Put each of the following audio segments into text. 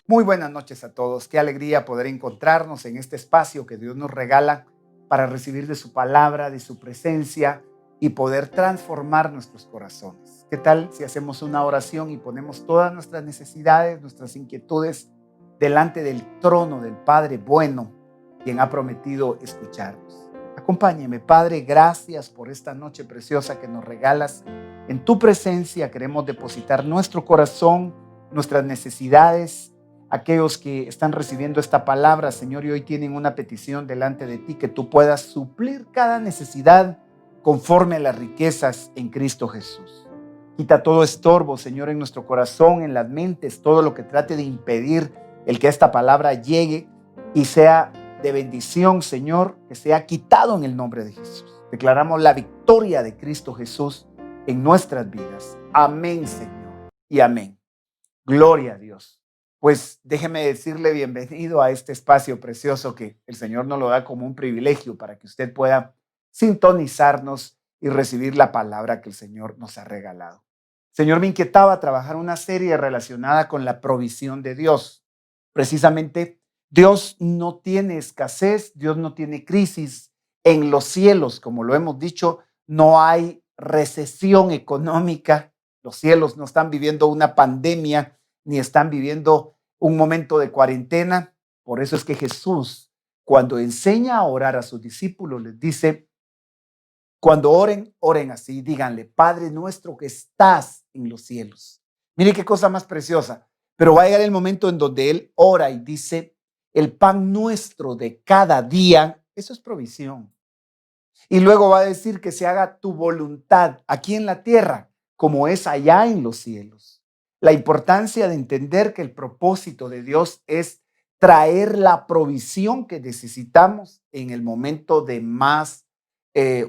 Muy buenas noches a todos. Qué alegría poder encontrarnos en este espacio que Dios nos regala para recibir de su palabra, de su presencia y poder transformar nuestros corazones. ¿Qué tal si hacemos una oración y ponemos todas nuestras necesidades, nuestras inquietudes delante del trono del Padre bueno, quien ha prometido escucharnos? Acompáñeme, Padre, gracias por esta noche preciosa que nos regalas. En tu presencia queremos depositar nuestro corazón, nuestras necesidades. Aquellos que están recibiendo esta palabra, Señor, y hoy tienen una petición delante de ti, que tú puedas suplir cada necesidad conforme a las riquezas en Cristo Jesús. Quita todo estorbo, Señor, en nuestro corazón, en las mentes, todo lo que trate de impedir el que esta palabra llegue y sea de bendición, Señor, que sea quitado en el nombre de Jesús. Declaramos la victoria de Cristo Jesús en nuestras vidas. Amén, Señor, y amén. Gloria a Dios. Pues déjeme decirle bienvenido a este espacio precioso que el Señor nos lo da como un privilegio para que usted pueda sintonizarnos y recibir la palabra que el Señor nos ha regalado. Señor, me inquietaba trabajar una serie relacionada con la provisión de Dios. Precisamente, Dios no tiene escasez, Dios no tiene crisis. En los cielos, como lo hemos dicho, no hay recesión económica. Los cielos no están viviendo una pandemia ni están viviendo un momento de cuarentena. Por eso es que Jesús, cuando enseña a orar a sus discípulos, les dice, cuando oren, oren así, díganle, Padre nuestro que estás en los cielos. Mire qué cosa más preciosa. Pero va a llegar el momento en donde Él ora y dice, el pan nuestro de cada día, eso es provisión. Y luego va a decir que se haga tu voluntad aquí en la tierra, como es allá en los cielos. La importancia de entender que el propósito de Dios es traer la provisión que necesitamos en el momento de más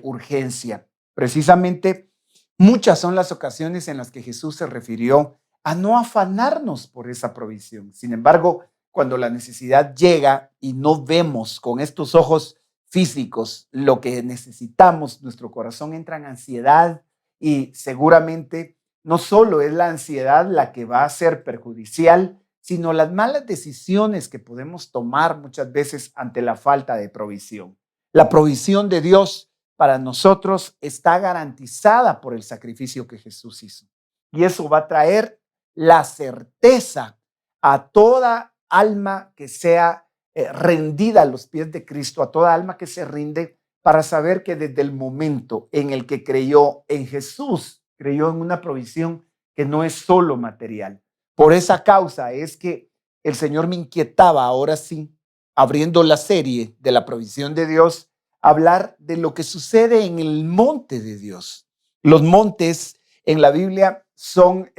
urgencia. Precisamente, muchas son las ocasiones en las que Jesús se refirió a no afanarnos por esa provisión. Sin embargo, cuando la necesidad llega y no vemos con estos ojos físicos lo que necesitamos, nuestro corazón entra en ansiedad y seguramente no solo es la ansiedad la que va a ser perjudicial, sino las malas decisiones que podemos tomar muchas veces ante la falta de provisión. La provisión de Dios para nosotros está garantizada por el sacrificio que Jesús hizo. Y eso va a traer la certeza a toda alma que sea rendida a los pies de Cristo, a toda alma que se rinde, para saber que desde el momento en el que creyó en Jesús, creyó en una provisión que no es solo material. Por esa causa es que el Señor me inquietaba, ahora sí, abriendo la serie de la provisión de Dios, hablar de lo que sucede en el monte de Dios. Los montes en la Biblia son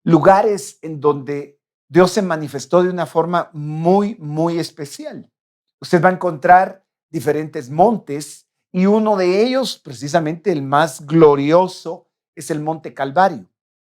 lugares en donde Dios se manifestó de una forma muy, muy especial. Usted va a encontrar diferentes montes y uno de ellos, precisamente el más glorioso, es el Monte Calvario.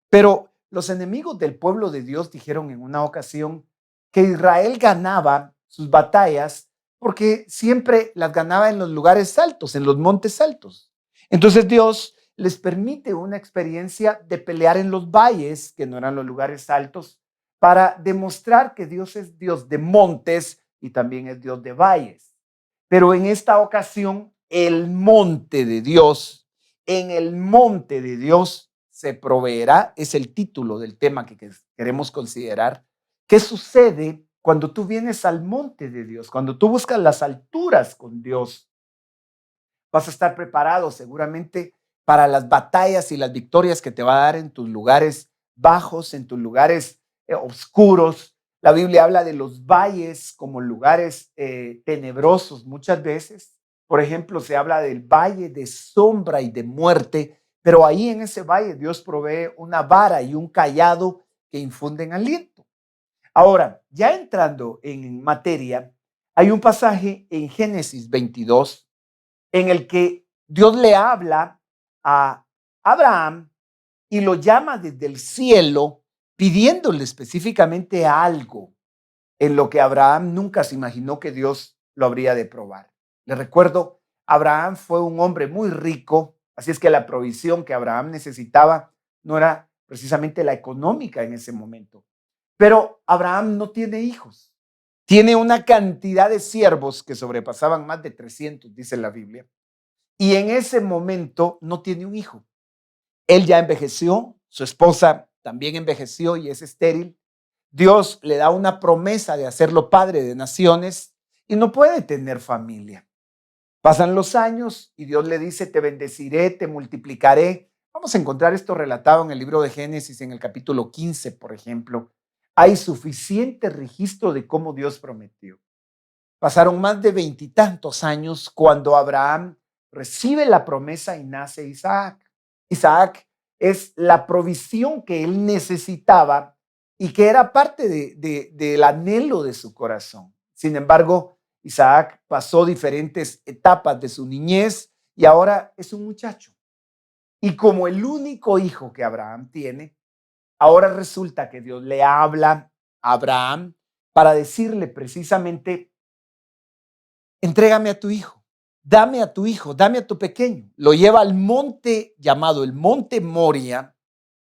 Pero los enemigos del pueblo de Dios dijeron en una ocasión que Israel ganaba sus batallas porque siempre las ganaba en los lugares altos, en los montes altos. Entonces Dios les permite una experiencia de pelear en los valles, que no eran los lugares altos, para demostrar que Dios es Dios de montes y también es Dios de valles. Pero en esta ocasión, el monte de Dios, en el monte de Dios se proveerá, es el título del tema que queremos considerar. ¿Qué sucede cuando tú vienes al monte de Dios? Cuando tú buscas las alturas con Dios, vas a estar preparado seguramente para las batallas y las victorias que te va a dar en tus lugares bajos, en tus lugares oscuros. La Biblia habla de los valles como lugares tenebrosos muchas veces. Por ejemplo, se habla del valle de sombra y de muerte, pero ahí en ese valle Dios provee una vara y un cayado que infunden aliento. Ahora, ya entrando en materia, hay un pasaje en Génesis 22 en el que Dios le habla a Abraham y lo llama desde el cielo pidiéndole específicamente algo en lo que Abraham nunca se imaginó que Dios lo habría de probar. Le recuerdo, Abraham fue un hombre muy rico, así es que la provisión que Abraham necesitaba no era precisamente la económica en ese momento. Pero Abraham no tiene hijos. Tiene una cantidad de siervos que sobrepasaban más de 300, dice la Biblia. Y en ese momento no tiene un hijo. Él ya envejeció, su esposa también envejeció y es estéril. Dios le da una promesa de hacerlo padre de naciones y no puede tener familia. Pasan los años y Dios le dice, te bendeciré, te multiplicaré. Vamos a encontrar esto relatado en el libro de Génesis, en el capítulo 15, por ejemplo. Hay suficiente registro de cómo Dios prometió. Pasaron más de 20 y tantos años cuando Abraham recibe la promesa y nace Isaac. Isaac es la provisión que él necesitaba y que era parte del anhelo de su corazón. Sin embargo, Isaac pasó diferentes etapas de su niñez y ahora es un muchacho. Y como el único hijo que Abraham tiene, ahora resulta que Dios le habla a Abraham para decirle precisamente, entrégame a tu hijo, dame a tu hijo, dame a tu pequeño. Lo lleva al monte llamado el Monte Moria,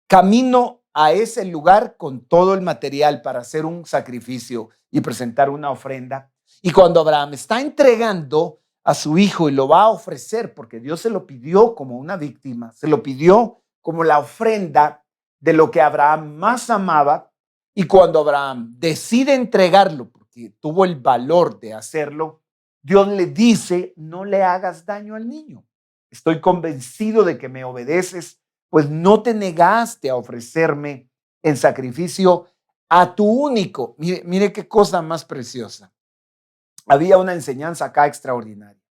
camino a ese lugar con todo el material para hacer un sacrificio y presentar una ofrenda. Y cuando Abraham está entregando a su hijo y lo va a ofrecer, porque Dios se lo pidió como una víctima, se lo pidió como la ofrenda de lo que Abraham más amaba, y cuando Abraham decide entregarlo, porque tuvo el valor de hacerlo, Dios le dice, no le hagas daño al niño. Estoy convencido de que me obedeces, pues no te negaste a ofrecerme en sacrificio a tu único. Mire qué cosa más preciosa. Había una enseñanza acá extraordinaria.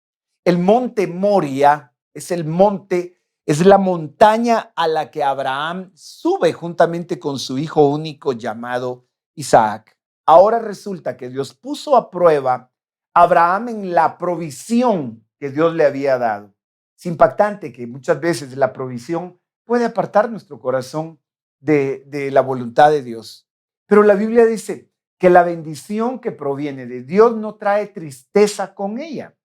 El monte Moria es el monte, es la montaña a la que Abraham sube juntamente con su hijo único llamado Isaac. Ahora resulta que Dios puso a prueba a Abraham en la provisión que Dios le había dado. Es impactante que muchas veces la provisión puede apartar nuestro corazón de la voluntad de Dios. Pero la Biblia dice que la bendición que proviene de Dios no trae tristeza con ella.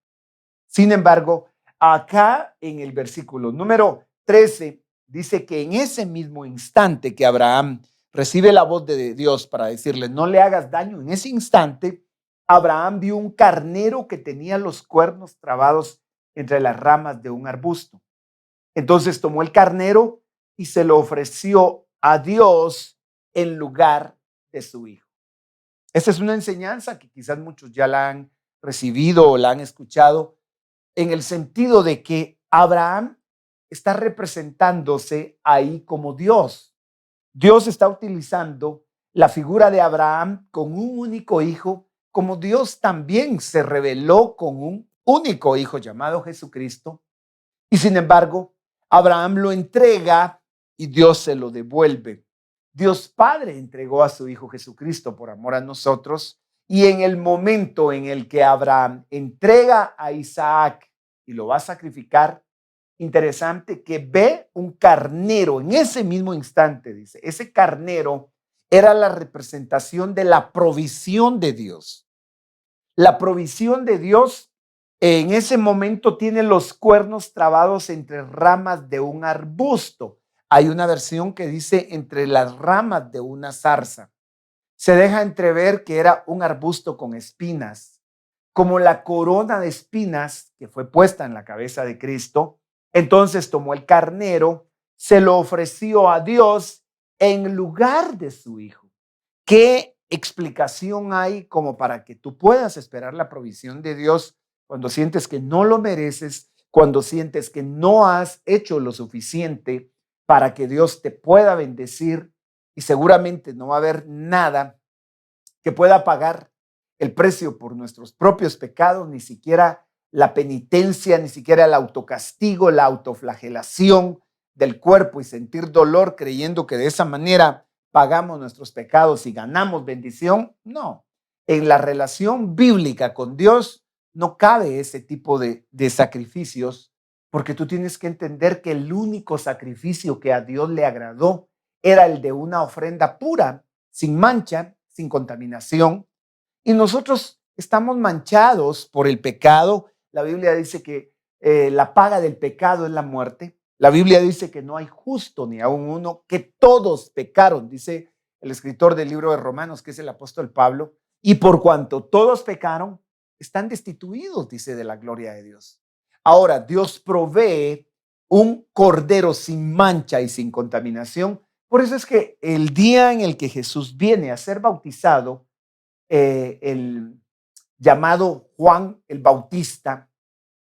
Sin embargo, acá en el versículo número 13 dice que en ese mismo instante que Abraham recibe la voz de Dios para decirle no le hagas daño, en ese instante Abraham vio un carnero que tenía los cuernos trabados entre las ramas de un arbusto. Entonces tomó el carnero y se lo ofreció a Dios en lugar de su hijo. Esta es una enseñanza que quizás muchos ya la han recibido o la han escuchado, en el sentido de que Abraham está representándose ahí como Dios. Dios está utilizando la figura de Abraham con un único hijo, como Dios también se reveló con un único hijo llamado Jesucristo. Y sin embargo, Abraham lo entrega y Dios se lo devuelve. Dios Padre entregó a su Hijo Jesucristo por amor a nosotros, y en el momento en el que Abraham entrega a Isaac y lo va a sacrificar, interesante que ve un carnero en ese mismo instante, dice, ese carnero era la representación de la provisión de Dios. La provisión de Dios en ese momento tiene los cuernos trabados entre ramas de un arbusto. Hay una versión que dice entre las ramas de una zarza. Se deja entrever que era un arbusto con espinas, como la corona de espinas que fue puesta en la cabeza de Cristo. Entonces tomó el carnero, se lo ofreció a Dios en lugar de su hijo. ¿Qué explicación hay como para que tú puedas esperar la provisión de Dios cuando sientes que no lo mereces, cuando sientes que no has hecho lo suficiente para que Dios te pueda bendecir, y seguramente no va a haber nada que pueda pagar el precio por nuestros propios pecados, ni siquiera la penitencia, ni siquiera el autocastigo, la autoflagelación del cuerpo y sentir dolor creyendo que de esa manera pagamos nuestros pecados y ganamos bendición? No. En la relación bíblica con Dios no cabe ese tipo de sacrificios, porque tú tienes que entender que el único sacrificio que a Dios le agradó era el de una ofrenda pura, sin mancha, sin contaminación. Y nosotros estamos manchados por el pecado. La Biblia dice que la paga del pecado es la muerte. La Biblia dice que no hay justo ni aun uno, que todos pecaron, dice el escritor del libro de Romanos, que es el apóstol Pablo. Y por cuanto todos pecaron, están destituidos, dice, de la gloria de Dios. Ahora, Dios provee un cordero sin mancha y sin contaminación. Por eso es que el día en el que Jesús viene a ser bautizado, el llamado Juan el Bautista,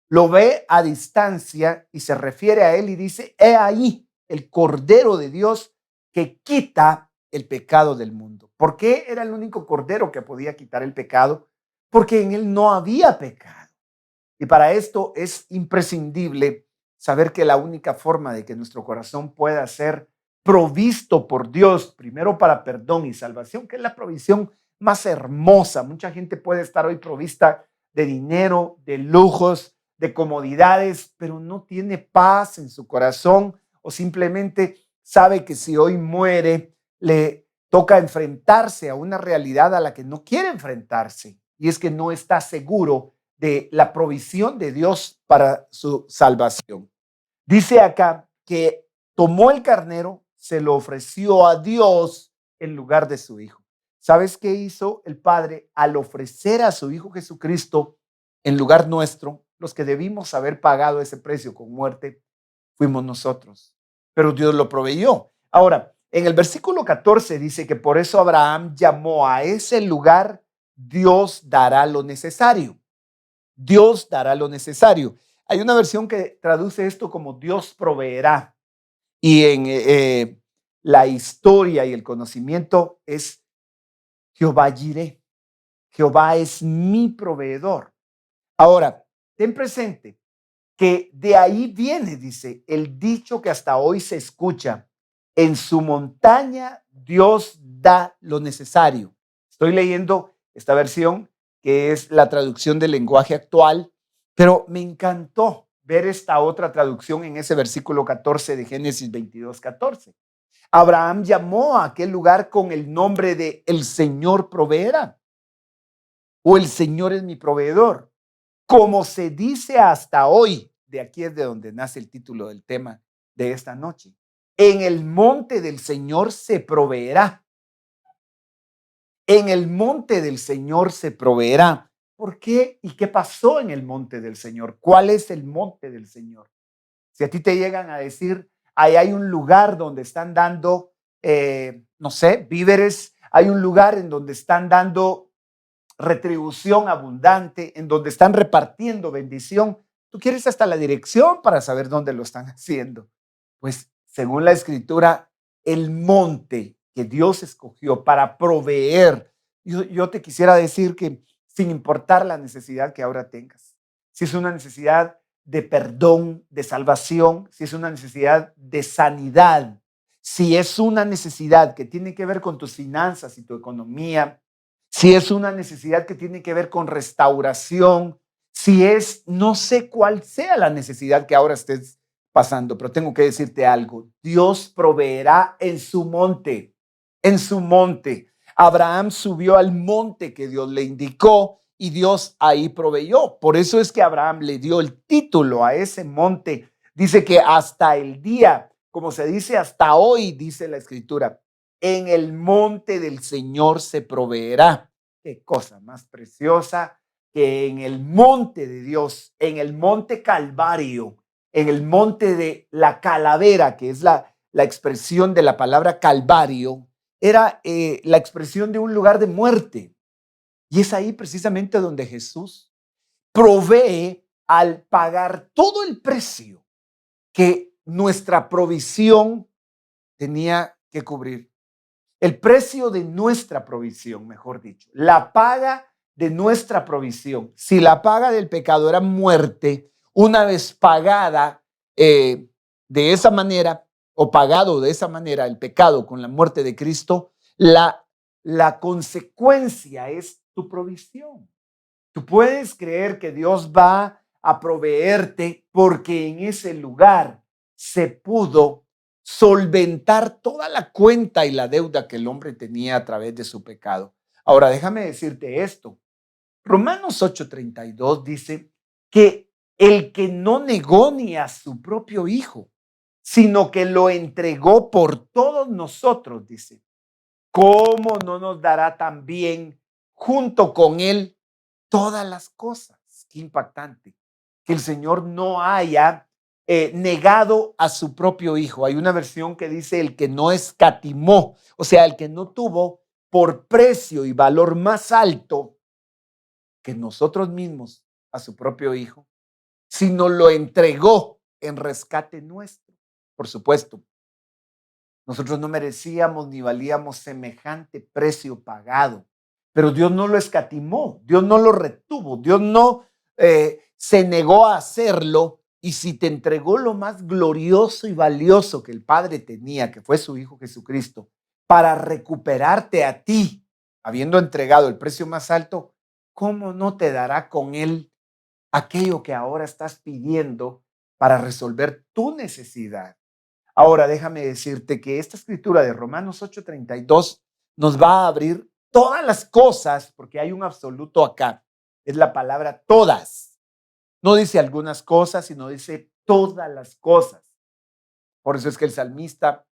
lo ve a distancia y se refiere a él y dice: he ahí el Cordero de Dios que quita el pecado del mundo. ¿Por qué era el único Cordero que podía quitar el pecado? Porque en él no había pecado. Y para esto es imprescindible saber que la única forma de que nuestro corazón pueda ser provisto por Dios, primero para perdón y salvación, que es la provisión más hermosa. Mucha gente puede estar hoy provista de dinero, de lujos, de comodidades, pero no tiene paz en su corazón, o simplemente sabe que si hoy muere, le toca enfrentarse a una realidad a la que no quiere enfrentarse, y es que no está seguro de la provisión de Dios para su salvación. Dice acá que tomó el carnero, se lo ofreció a Dios en lugar de su hijo. ¿Sabes qué hizo el Padre al ofrecer a su Hijo Jesucristo en lugar nuestro? Los que debimos haber pagado ese precio con muerte fuimos nosotros, pero Dios lo proveyó. Ahora, en el versículo 14 dice que por eso Abraham llamó a ese lugar: Dios dará lo necesario. Dios dará lo necesario. Hay una versión que traduce esto como Dios proveerá. Y en la historia y el conocimiento es Jehová Jireh. Jehová es mi proveedor. Ahora, ten presente que de ahí viene, dice, el dicho que hasta hoy se escucha: en su montaña Dios da lo necesario. Estoy leyendo esta versión, que es la traducción del lenguaje actual, pero me encantó ver esta otra traducción en ese versículo 14 de Génesis 22:14. Abraham llamó a aquel lugar con el nombre de el Señor proveerá, o el Señor es mi proveedor, como se dice hasta hoy. De aquí es de donde nace el título del tema de esta noche. En el monte del Señor se proveerá. En el monte del Señor se proveerá. ¿Por qué? ¿Y qué pasó en el monte del Señor? ¿Cuál es el monte del Señor? Si a ti te llegan a decir: ahí hay un lugar donde están dando, no sé, víveres, hay un lugar en donde están dando retribución abundante, en donde están repartiendo bendición, tú quieres hasta la dirección para saber dónde lo están haciendo. Pues según la escritura, el monte que Dios escogió para proveer, yo te quisiera decir que sin importar la necesidad que ahora tengas, si es una necesidad de perdón, de salvación, si es una necesidad de sanidad, si es una necesidad que tiene que ver con tus finanzas y tu economía, si es una necesidad que tiene que ver con restauración, si es, no sé cuál sea la necesidad que ahora estés pasando, pero tengo que decirte algo: Dios proveerá en su monte, en su monte. Abraham subió al monte que Dios le indicó y Dios ahí proveyó. Por eso es que Abraham le dio el título a ese monte. Dice que hasta el día, como se dice hasta hoy, dice la escritura, en el monte del Señor se proveerá. Qué cosa más preciosa que en el monte de Dios, en el monte Calvario, en el monte de la calavera, que es la expresión de la palabra Calvario, era la expresión de un lugar de muerte. Y es ahí precisamente donde Jesús provee al pagar todo el precio que nuestra provisión tenía que cubrir. El precio de nuestra provisión, mejor dicho, la paga de nuestra provisión. Si la paga del pecado era muerte, una vez pagada de esa manera, o pagado de esa manera el pecado con la muerte de Cristo, la consecuencia es tu provisión. Tú puedes creer que Dios va a proveerte, porque en ese lugar se pudo solventar toda la cuenta y la deuda que el hombre tenía a través de su pecado. Ahora, déjame decirte esto. Romanos 8:32 dice que el que no negó ni a su propio hijo, sino que lo entregó por todos nosotros, dice, ¿cómo no nos dará también junto con él todas las cosas? Qué impactante que el Señor no haya negado a su propio hijo. Hay una versión que dice el que no escatimó, o sea, el que no tuvo por precio y valor más alto que nosotros mismos a su propio hijo, sino lo entregó en rescate nuestro. Por supuesto, nosotros no merecíamos ni valíamos semejante precio pagado, pero Dios no lo escatimó, Dios no lo retuvo, Dios no se negó a hacerlo. Y si te entregó lo más glorioso y valioso que el Padre tenía, que fue su Hijo Jesucristo, para recuperarte a ti, habiendo entregado el precio más alto, ¿cómo no te dará con él aquello que ahora estás pidiendo para resolver tu necesidad? Ahora, déjame decirte que esta escritura de Romanos 8:32 nos va a abrir todas las cosas, porque hay un absoluto acá. Es la palabra todas. No dice algunas cosas, sino dice todas las cosas. Por eso es que el salmista,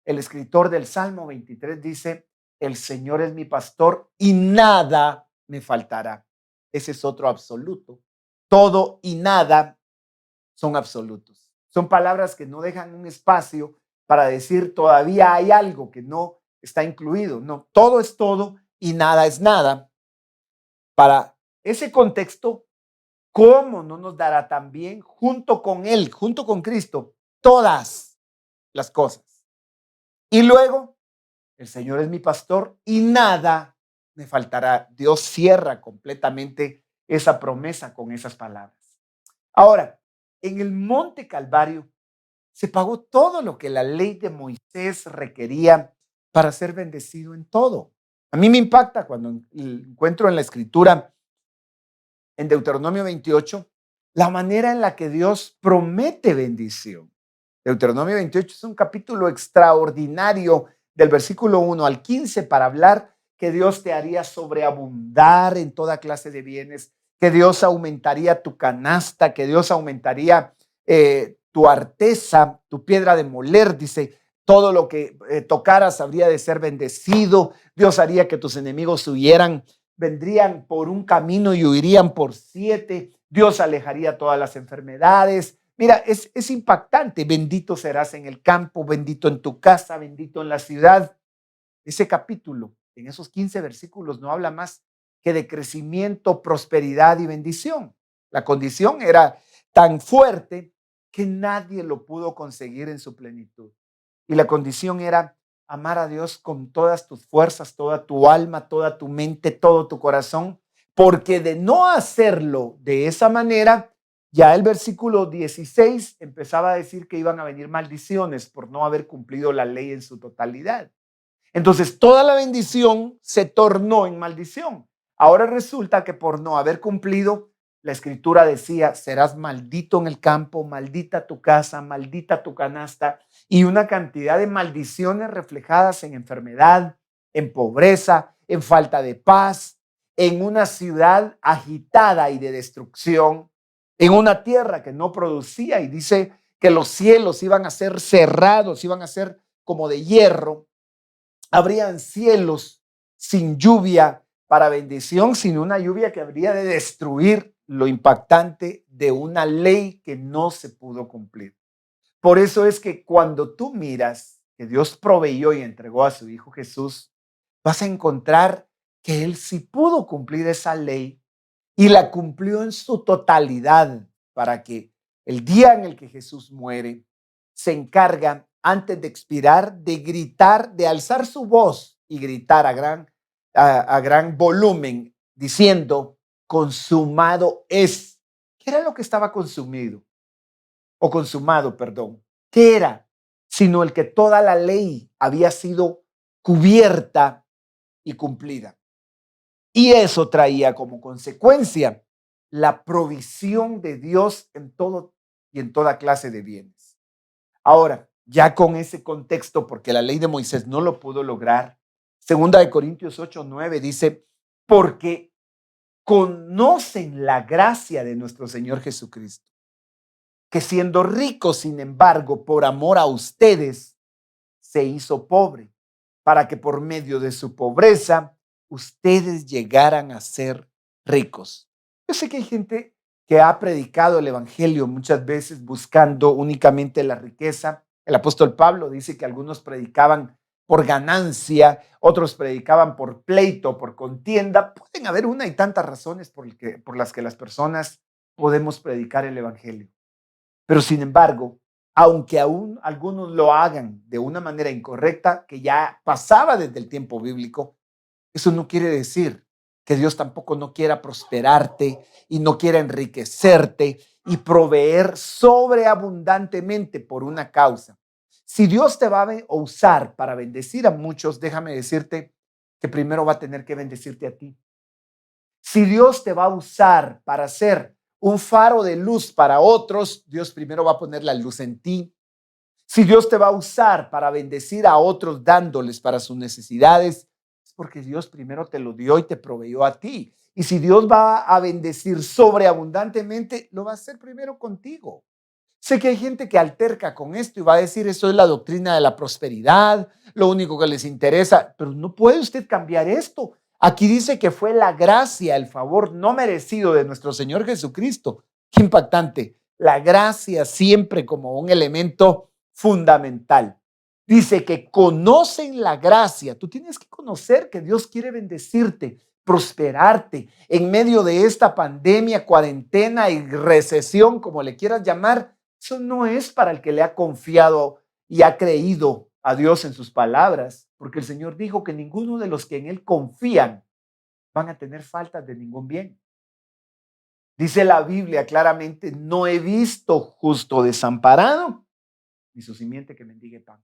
el escritor del Salmo 23 dice, el Señor es mi pastor y nada me faltará. Ese es otro absoluto. Todo y nada son absolutos. Son palabras que no dejan un espacio para decir todavía hay algo que no está incluido. No, todo es todo y nada es nada. Para ese contexto, ¿cómo no nos dará también junto con Él, junto con Cristo, todas las cosas? Y luego, el Señor es mi pastor y nada me faltará. Dios cierra completamente esa promesa con esas palabras. Ahora, en el Monte Calvario se pagó todo lo que la ley de Moisés requería para ser bendecido en todo. A mí me impacta cuando encuentro en la escritura, en Deuteronomio 28, la manera en la que Dios promete bendición. Deuteronomio 28 es un capítulo extraordinario del versículo 1 al 15 para hablar que Dios te haría sobreabundar en toda clase de bienes, que Dios aumentaría tu canasta, que Dios aumentaría tu arteza, tu piedra de moler, dice, todo lo que tocaras habría de ser bendecido, Dios haría que tus enemigos huyeran, vendrían por un camino y huirían por 7, Dios alejaría todas las enfermedades. Mira, es impactante. Bendito serás en el campo, bendito en tu casa, bendito en la ciudad. Ese capítulo, en esos 15 versículos, no habla más que de crecimiento, prosperidad y bendición. La condición era tan fuerte que nadie lo pudo conseguir en su plenitud. Y la condición era amar a Dios con todas tus fuerzas, toda tu alma, toda tu mente, todo tu corazón, porque de no hacerlo de esa manera, ya el versículo 16 empezaba a decir que iban a venir maldiciones por no haber cumplido la ley en su totalidad. Entonces, toda la bendición se tornó en maldición. Ahora resulta que por no haber cumplido, la escritura decía, serás maldito en el campo, maldita tu casa, maldita tu canasta, y una cantidad de maldiciones reflejadas en enfermedad, en pobreza, en falta de paz, en una ciudad agitada y de destrucción, en una tierra que no producía, y dice que los cielos iban a ser cerrados, iban a ser como de hierro. Habrían cielos sin lluvia para bendición, sino una lluvia que habría de destruir. Lo impactante de una ley que no se pudo cumplir. Por eso es que cuando tú miras que Dios proveyó y entregó a su Hijo Jesús, vas a encontrar que Él sí pudo cumplir esa ley y la cumplió en su totalidad para que el día en el que Jesús muere, se encarga antes de expirar de gritar, de alzar su voz y gritar a gran volumen diciendo, consumado es. ¿Qué era lo que estaba consumido? O consumado, perdón. ¿Qué era? Sino el que toda la ley había sido cubierta y cumplida. Y eso traía como consecuencia la provisión de Dios en todo y en toda clase de bienes. Ahora, ya con ese contexto, porque la ley de Moisés no lo pudo lograr, 2 Corintios 8:9 dice, porque conocen la gracia de nuestro Señor Jesucristo, que siendo rico, sin embargo, por amor a ustedes, se hizo pobre, para que por medio de su pobreza ustedes llegaran a ser ricos. Yo sé que hay gente que ha predicado el evangelio muchas veces buscando únicamente la riqueza. El apóstol Pablo dice que algunos predicaban por ganancia, otros predicaban por pleito, por contienda. Pueden haber una y tantas razones por las que las personas podemos predicar el evangelio. Pero sin embargo, aunque aún algunos lo hagan de una manera incorrecta, que ya pasaba desde el tiempo bíblico, eso no quiere decir que Dios tampoco no quiera prosperarte y no quiera enriquecerte y proveer sobreabundantemente por una causa. Si Dios te va a usar para bendecir a muchos, déjame decirte que primero va a tener que bendecirte a ti. Si Dios te va a usar para ser un faro de luz para otros, Dios primero va a poner la luz en ti. Si Dios te va a usar para bendecir a otros dándoles para sus necesidades, es porque Dios primero te lo dio y te proveyó a ti. Y si Dios va a bendecir sobreabundantemente, lo va a hacer primero contigo. Sé que hay gente que alterca con esto y va a decir, eso es la doctrina de la prosperidad, lo único que les interesa, pero no puede usted cambiar esto. Aquí dice que fue la gracia, el favor no merecido de nuestro Señor Jesucristo. Qué impactante. La gracia siempre como un elemento fundamental. Dice que conocen la gracia. Tú tienes que conocer que Dios quiere bendecirte, prosperarte en medio de esta pandemia, cuarentena y recesión, como le quieras llamar. Eso no es para el que le ha confiado y ha creído a Dios en sus palabras, porque el Señor dijo que ninguno de los que en Él confían van a tener faltas de ningún bien. Dice la Biblia claramente, no he visto justo desamparado, ni su simiente que mendigue pan.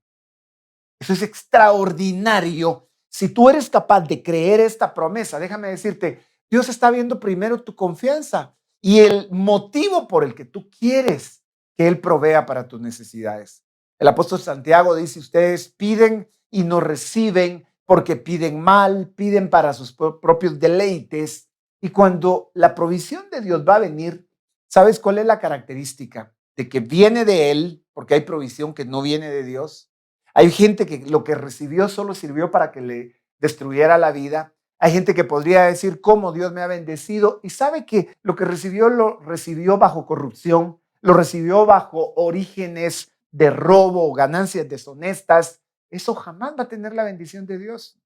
Eso es extraordinario. Si tú eres capaz de creer esta promesa, déjame decirte, Dios está viendo primero tu confianza y el motivo por el que tú quieres que Él provea para tus necesidades. El apóstol Santiago dice, ustedes piden y no reciben porque piden mal, piden para sus propios deleites. Y cuando la provisión de Dios va a venir, ¿sabes cuál es la característica? De que viene de Él, porque hay provisión que no viene de Dios. Hay gente que lo que recibió solo sirvió para que le destruyera la vida. Hay gente que podría decir cómo Dios me ha bendecido y sabe que lo que recibió lo recibió bajo corrupción, lo recibió bajo orígenes de robo o ganancias deshonestas. Eso jamás va a tener la bendición de Dios.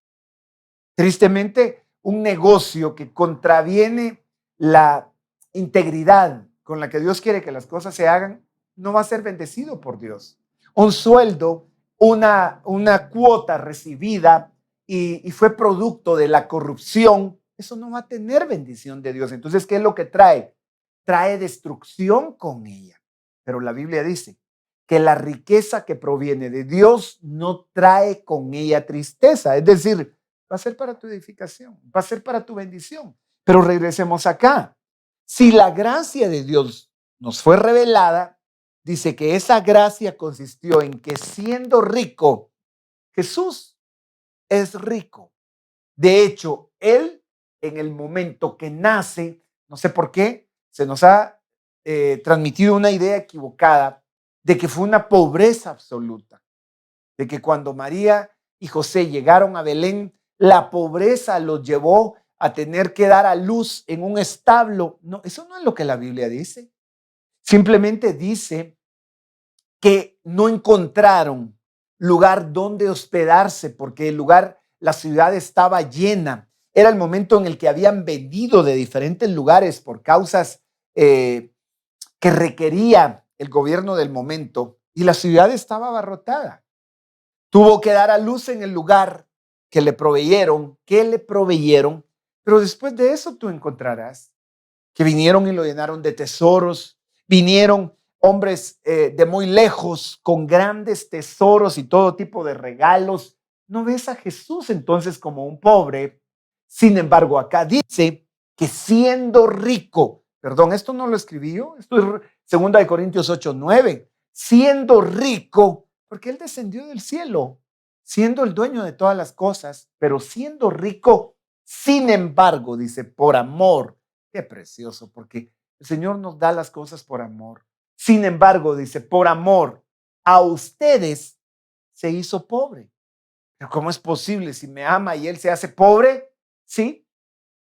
Tristemente, un negocio que contraviene la integridad con la que Dios quiere que las cosas se hagan, no va a ser bendecido por Dios. Un sueldo, una cuota recibida y fue producto de la corrupción, eso no va a tener bendición de Dios. Entonces, ¿qué es lo que trae? Trae destrucción con ella. Pero la Biblia dice que la riqueza que proviene de Dios no trae con ella tristeza. Es decir, va a ser para tu edificación, va a ser para tu bendición. Pero regresemos acá. Si la gracia de Dios nos fue revelada, dice que esa gracia consistió en que siendo rico, Jesús es rico. De hecho, Él en el momento que nace, no sé por qué, se nos ha transmitido una idea equivocada de que fue una pobreza absoluta, de que cuando María y José llegaron a Belén, la pobreza los llevó a tener que dar a luz en un establo. No, eso no es lo que la Biblia dice. Simplemente dice que no encontraron lugar donde hospedarse porque el lugar, la ciudad estaba llena. Era el momento en el que habían venido de diferentes lugares por causas que requería el gobierno del momento y la ciudad estaba abarrotada. Tuvo que dar a luz en el lugar que le proveyeron, pero después de eso tú encontrarás que vinieron y lo llenaron de tesoros, vinieron hombres de muy lejos con grandes tesoros y todo tipo de regalos. No ves a Jesús entonces como un pobre. Sin embargo, acá dice que siendo rico, Perdón, esto no lo escribí yo, esto es 2 Corintios 8:9. Siendo rico, porque Él descendió del cielo, siendo el dueño de todas las cosas, pero siendo rico, sin embargo, dice, por amor. Qué precioso, porque el Señor nos da las cosas por amor. Sin embargo, dice, por amor a ustedes se hizo pobre. Pero ¿cómo es posible si me ama y Él se hace pobre? Sí,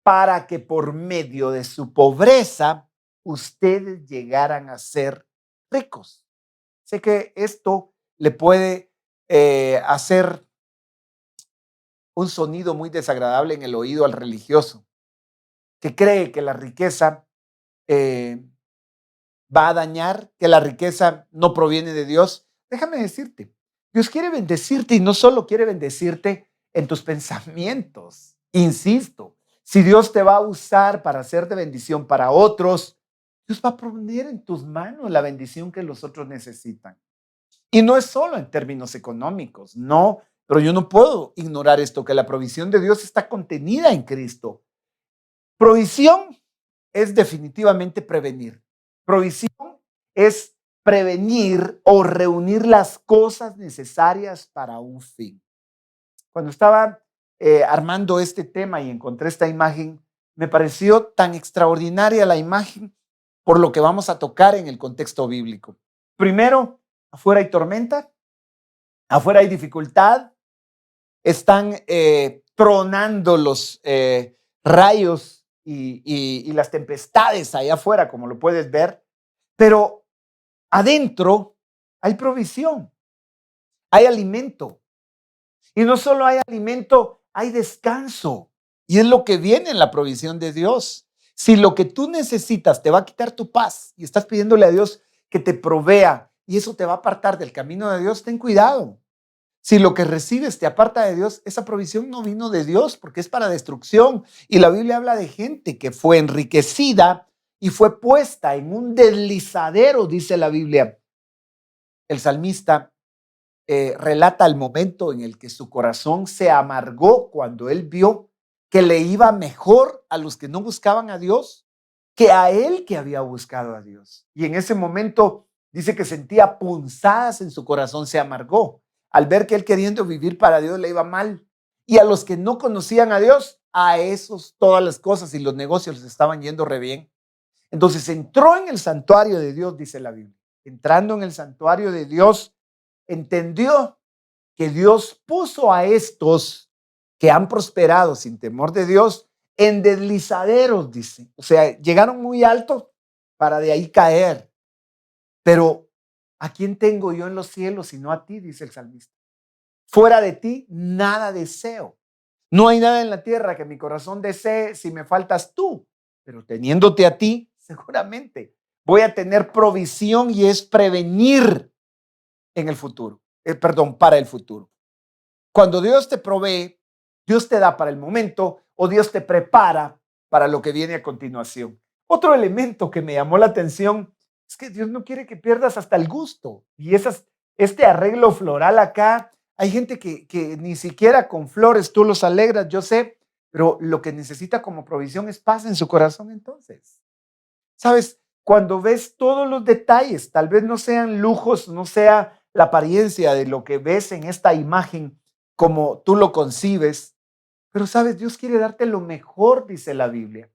para que por medio de su pobreza ustedes llegaran a ser ricos. Sé que esto le puede hacer un sonido muy desagradable en el oído al religioso, que cree que la riqueza eh, va a dañar, que la riqueza no proviene de Dios. Déjame decirte, Dios quiere bendecirte y no solo quiere bendecirte en tus pensamientos. Insisto, si Dios te va a usar para ser de bendición para otros, Dios va a poner en tus manos la bendición que los otros necesitan. Y no es solo en términos económicos, no, pero yo no puedo ignorar esto, que la provisión de Dios está contenida en Cristo. Provisión es definitivamente prevenir. Provisión es prevenir o reunir las cosas necesarias para un fin. Cuando estaba armando este tema y encontré esta imagen, me pareció tan extraordinaria la imagen por lo que vamos a tocar en el contexto bíblico. Primero, afuera hay tormenta, afuera hay dificultad, están tronando los rayos y las tempestades allá afuera, como lo puedes ver, pero adentro hay provisión, hay alimento. Y no solo hay alimento, hay descanso. Y es lo que viene en la provisión de Dios. Si lo que tú necesitas te va a quitar tu paz y estás pidiéndole a Dios que te provea y eso te va a apartar del camino de Dios, ten cuidado. Si lo que recibes te aparta de Dios, esa provisión no vino de Dios porque es para destrucción. Y la Biblia habla de gente que fue enriquecida y fue puesta en un deslizadero, dice la Biblia. El salmista relata el momento en el que su corazón se amargó cuando él vio que le iba mejor a los que no buscaban a Dios que a él que había buscado a Dios. Y en ese momento dice que sentía punzadas en su corazón, se amargó al ver que él queriendo vivir para Dios le iba mal. Y a los que no conocían a Dios, a esos todas las cosas y los negocios les estaban yendo re bien. Entonces entró en el santuario de Dios, dice la Biblia. Entrando en el santuario de Dios, entendió que Dios puso a estos que han prosperado sin temor de Dios en deslizaderos, dice. O sea, llegaron muy alto para de ahí caer. Pero ¿a quién tengo yo en los cielos sino a ti? Dice el salmista. Fuera de ti, nada deseo. No hay nada en la tierra que mi corazón desee si me faltas tú. Pero teniéndote a ti, seguramente voy a tener provisión y es prevenir en el futuro. Para el futuro. Cuando Dios te provee, Dios te da para el momento o Dios te prepara para lo que viene a continuación. Otro elemento que me llamó la atención es que Dios no quiere que pierdas hasta el gusto. Y este arreglo floral acá, hay gente que ni siquiera con flores tú los alegras, yo sé, pero lo que necesita como provisión es paz en su corazón entonces. ¿Sabes? Cuando ves todos los detalles, tal vez no sean lujos, no sea la apariencia de lo que ves en esta imagen como tú lo concibes, pero sabes, Dios quiere darte lo mejor, dice la Biblia.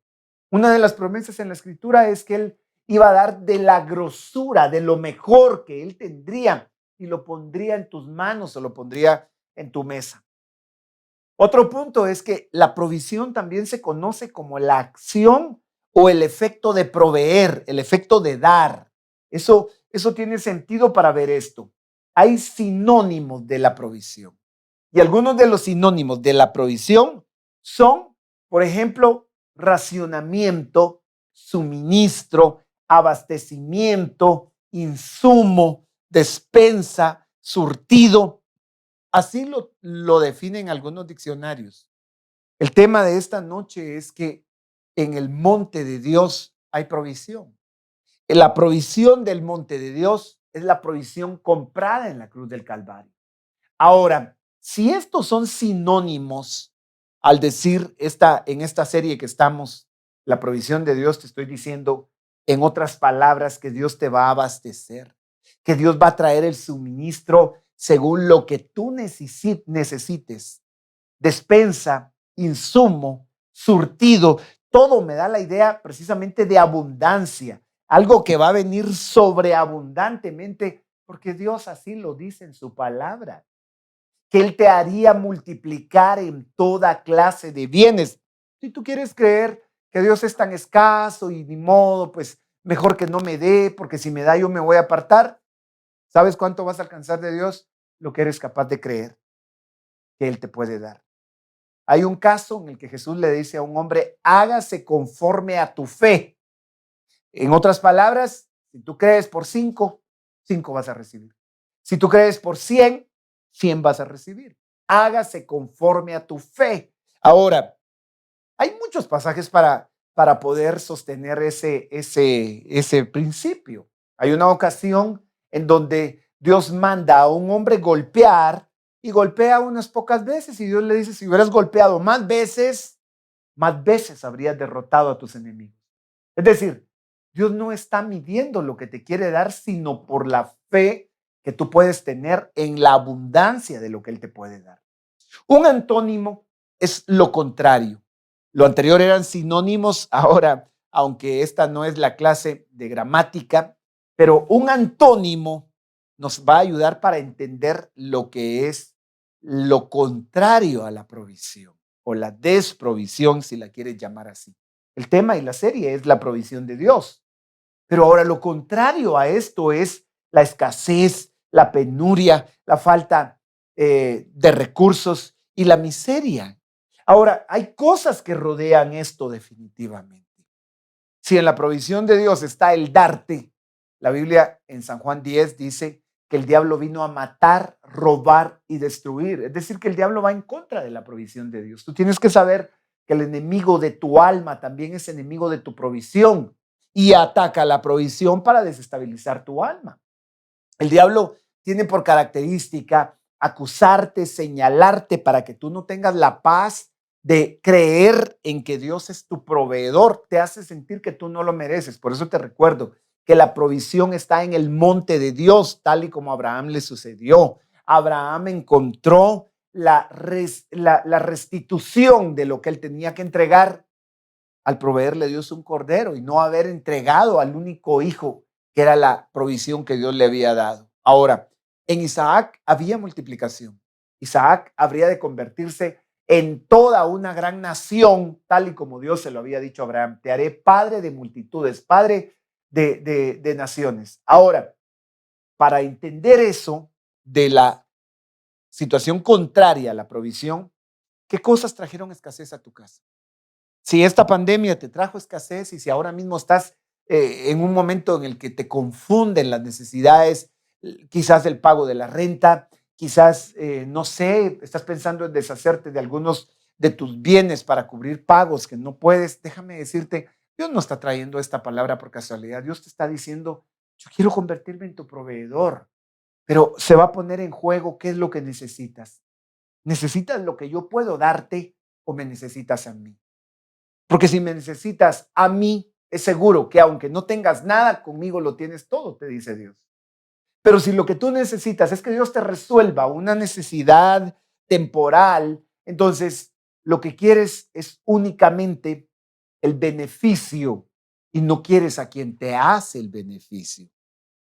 Una de las promesas en la Escritura es que Él iba a dar de la grosura, de lo mejor que Él tendría y lo pondría en tus manos o lo pondría en tu mesa. Otro punto es que la provisión también se conoce como la acción o el efecto de proveer, el efecto de dar. Eso tiene sentido para ver esto. Hay sinónimos de la provisión. Y algunos de los sinónimos de la provisión son, por ejemplo, racionamiento, suministro, abastecimiento, insumo, despensa, surtido. Así lo definen algunos diccionarios. El tema de esta noche es que en el monte de Dios hay provisión. La provisión del monte de Dios es la provisión comprada en la cruz del Calvario. Ahora, si estos son sinónimos al decir en esta serie que estamos La provisión de Dios, te estoy diciendo, en otras palabras, que Dios te va a abastecer, que Dios va a traer el suministro según lo que tú necesites. Despensa, insumo, surtido, todo me da la idea precisamente de abundancia, algo que va a venir sobreabundantemente, porque Dios así lo dice en su palabra, que Él te haría multiplicar en toda clase de bienes. Si tú quieres creer que Dios es tan escaso y ni modo, pues mejor que no me dé, porque si me da yo me voy a apartar. ¿Sabes cuánto vas a alcanzar de Dios? Lo que eres capaz de creer que Él te puede dar. Hay un caso en el que Jesús le dice a un hombre, hágase conforme a tu fe. En otras palabras, si tú crees por 5, 5 vas a recibir. Si tú crees por 100, 100 vas a recibir. Hágase conforme a tu fe. Ahora, hay muchos pasajes para poder sostener ese principio. Hay una ocasión en donde Dios manda a un hombre golpear y golpea unas pocas veces y Dios le dice, si hubieras golpeado más veces habrías derrotado a tus enemigos. Es decir, Dios no está midiendo lo que te quiere dar, sino por la fe que tú puedes tener en la abundancia de lo que Él te puede dar. Un antónimo es lo contrario. Lo anterior eran sinónimos. Ahora, aunque esta no es la clase de gramática, pero un antónimo nos va a ayudar para entender lo que es lo contrario a la provisión o la desprovisión, si la quieres llamar así. El tema y la serie es la provisión de Dios. Pero ahora lo contrario a esto es la escasez, la penuria, la falta de recursos y la miseria. Ahora, hay cosas que rodean esto definitivamente. Si en la provisión de Dios está el darte, la Biblia en San Juan 10 dice que el diablo vino a matar, robar y destruir. Es decir, que el diablo va en contra de la provisión de Dios. Tú tienes que saber que el enemigo de tu alma también es enemigo de tu provisión y ataca la provisión para desestabilizar tu alma. El diablo tiene por característica acusarte, señalarte para que tú no tengas la paz de creer en que Dios es tu proveedor. Te hace sentir que tú no lo mereces. Por eso te recuerdo que la provisión está en el monte de Dios, tal y como a Abraham le sucedió. Abraham encontró la restitución de lo que él tenía que entregar al proveerle Dios un cordero y no haber entregado al único hijo que era la provisión que Dios le había dado. Ahora, en Isaac había multiplicación. Isaac habría de convertirse en toda una gran nación, tal y como Dios se lo había dicho a Abraham. Te haré padre de multitudes, padre de naciones. Ahora, para entender eso de la situación contraria a la provisión, ¿qué cosas trajeron escasez a tu casa? Si esta pandemia te trajo escasez y si ahora mismo estás en un momento en el que te confunden las necesidades, quizás el pago de la renta, quizás, no sé, estás pensando en deshacerte de algunos de tus bienes para cubrir pagos que no puedes, déjame decirte, Dios no está trayendo esta palabra por casualidad. Dios te está diciendo, yo quiero convertirme en tu proveedor, pero se va a poner en juego qué es lo que necesitas. ¿Necesitas lo que yo puedo darte o me necesitas a mí? Porque si me necesitas a mí, es seguro que aunque no tengas nada, conmigo lo tienes todo, te dice Dios. Pero si lo que tú necesitas es que Dios te resuelva una necesidad temporal, entonces lo que quieres es únicamente el beneficio y no quieres a quien te hace el beneficio.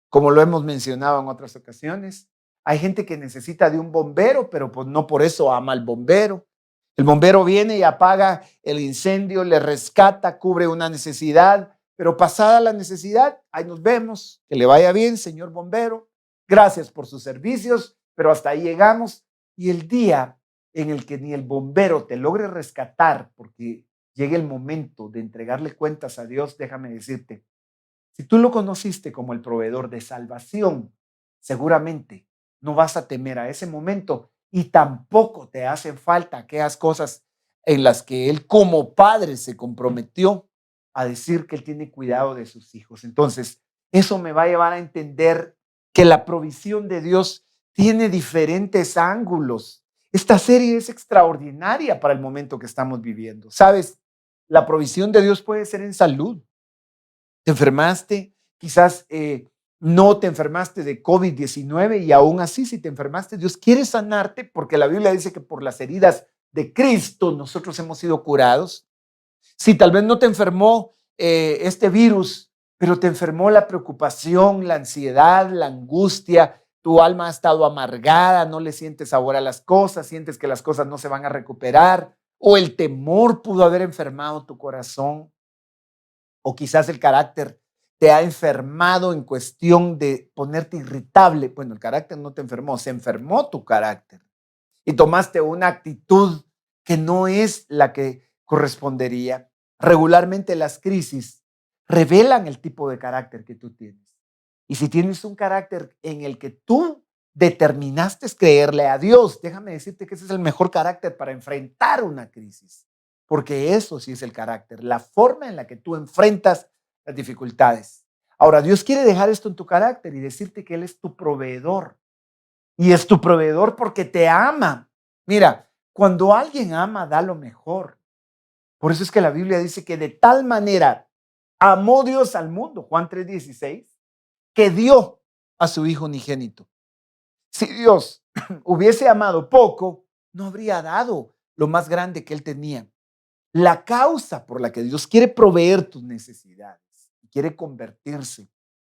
Como lo hemos mencionado en otras ocasiones, hay gente que necesita de un bombero, pero pues no por eso ama al bombero. El bombero viene y apaga el incendio, le rescata, cubre una necesidad, pero pasada la necesidad, ahí nos vemos, que le vaya bien, señor bombero, gracias por sus servicios, pero hasta ahí llegamos. Y el día en el que ni el bombero te logre rescatar, porque llegue el momento de entregarle cuentas a Dios, déjame decirte, si tú lo conociste como el proveedor de salvación, seguramente no vas a temer a ese momento y tampoco te hacen falta aquellas cosas en las que Él como padre se comprometió a decir que Él tiene cuidado de sus hijos. Entonces, eso me va a llevar a entender que la provisión de Dios tiene diferentes ángulos. Esta serie es extraordinaria para el momento que estamos viviendo. ¿Sabes? La provisión de Dios puede ser en salud. Te enfermaste, quizás no te enfermaste de COVID-19 y aún así si te enfermaste, Dios quiere sanarte porque la Biblia dice que por las heridas de Cristo nosotros hemos sido curados. Si tal vez no te enfermó este virus, pero te enfermó la preocupación, la ansiedad, la angustia, tu alma ha estado amargada, no le sientes sabor a las cosas, sientes que las cosas no se van a recuperar, o el temor pudo haber enfermado tu corazón, o quizás el carácter te ha enfermado en cuestión de ponerte irritable. Bueno, el carácter no te enfermó, se enfermó tu carácter y tomaste una actitud que no es la que correspondería. Regularmente las crisis revelan el tipo de carácter que tú tienes. Y si tienes un carácter en el que tú determinaste creerle a Dios, déjame decirte que ese es el mejor carácter para enfrentar una crisis, porque eso sí es el carácter, la forma en la que tú enfrentas las dificultades. Ahora, Dios quiere dejar esto en tu carácter y decirte que Él es tu proveedor. Y es tu proveedor porque te ama. Mira, cuando alguien ama, da lo mejor. Por eso es que la Biblia dice que de tal manera amó Dios al mundo, Juan 3:16, que dio a su Hijo unigénito. Si Dios hubiese amado poco, no habría dado lo más grande que Él tenía. La causa por la que Dios quiere proveer tus necesidades y quiere convertirse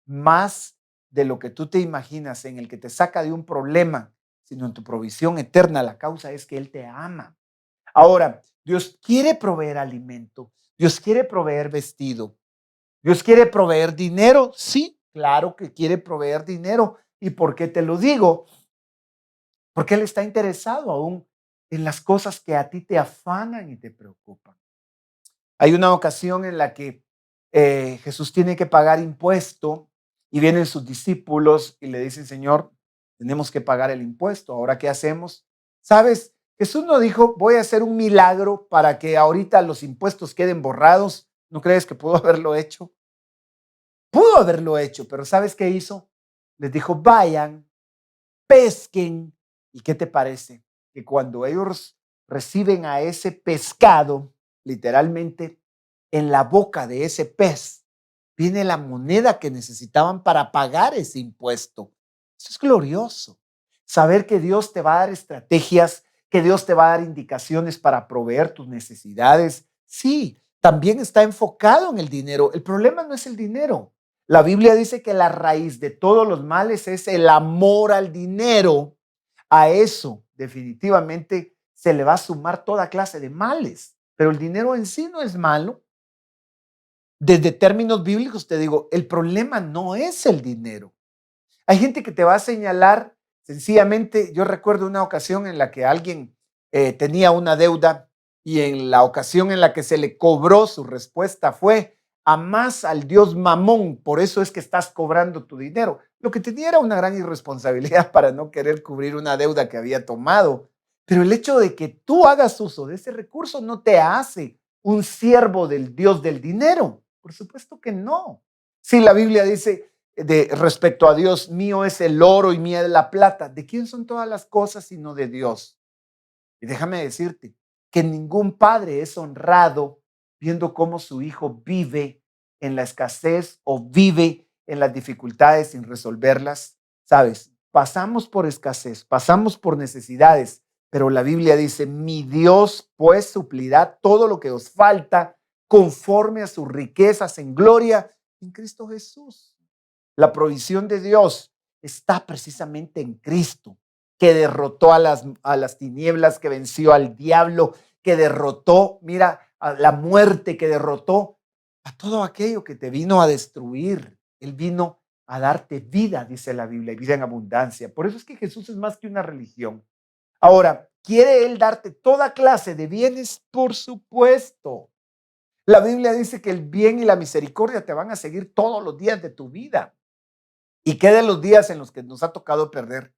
más de lo que tú te imaginas en el que te saca de un problema, sino en tu provisión eterna, la causa es que Él te ama. Ahora, Dios quiere proveer alimento, Dios quiere proveer vestido, Dios quiere proveer dinero. Sí, claro que quiere proveer dinero. ¿Y por qué te lo digo? Porque Él está interesado aún en las cosas que a ti te afanan y te preocupan. Hay una ocasión en la que Jesús tiene que pagar impuesto y vienen sus discípulos y le dicen, Señor, tenemos que pagar el impuesto. ¿Ahora qué hacemos? ¿Sabes? Jesús no dijo, voy a hacer un milagro para que ahorita los impuestos queden borrados. ¿No crees que pudo haberlo hecho? Pudo haberlo hecho, pero ¿sabes qué hizo? Les dijo, vayan, pesquen. ¿Y qué te parece? Que cuando ellos reciben a ese pescado, literalmente en la boca de ese pez viene la moneda que necesitaban para pagar ese impuesto. Eso es glorioso. Saber que Dios te va a dar estrategias, que Dios te va a dar indicaciones para proveer tus necesidades. Sí, también está enfocado en el dinero. El problema no es el dinero. La Biblia dice que la raíz de todos los males es el amor al dinero. A eso definitivamente se le va a sumar toda clase de males, pero el dinero en sí no es malo. Desde términos bíblicos te digo, el problema no es el dinero. Hay gente que te va a señalar sencillamente. Yo recuerdo una ocasión en la que alguien tenía una deuda y en la ocasión en la que se le cobró, su respuesta fue, amás al Dios Mamón, por eso es que estás cobrando tu dinero. Lo que tenía era una gran irresponsabilidad para no querer cubrir una deuda que había tomado. Pero el hecho de que tú hagas uso de ese recurso no te hace un siervo del Dios del dinero. Por supuesto que no. Si la Biblia dice respecto a Dios, mío es el oro y mía es la plata, ¿de quién son todas las cosas sino de Dios? Y déjame decirte que ningún padre es honrado viendo cómo su hijo vive en la escasez o vive en las dificultades sin resolverlas. Sabes, pasamos por escasez, pasamos por necesidades, pero la Biblia dice, mi Dios pues suplirá todo lo que os falta conforme a sus riquezas en gloria en Cristo Jesús. La provisión de Dios está precisamente en Cristo, que derrotó a las tinieblas, que venció al diablo, que derrotó, mira, a la muerte, que derrotó a todo aquello que te vino a destruir. Él vino a darte vida, dice la Biblia, y vida en abundancia. Por eso es que Jesús es más que una religión. Ahora, ¿quiere Él darte toda clase de bienes? Por supuesto. La Biblia dice que el bien y la misericordia te van a seguir todos los días de tu vida. ¿Y qué de los días en los que nos ha tocado perder?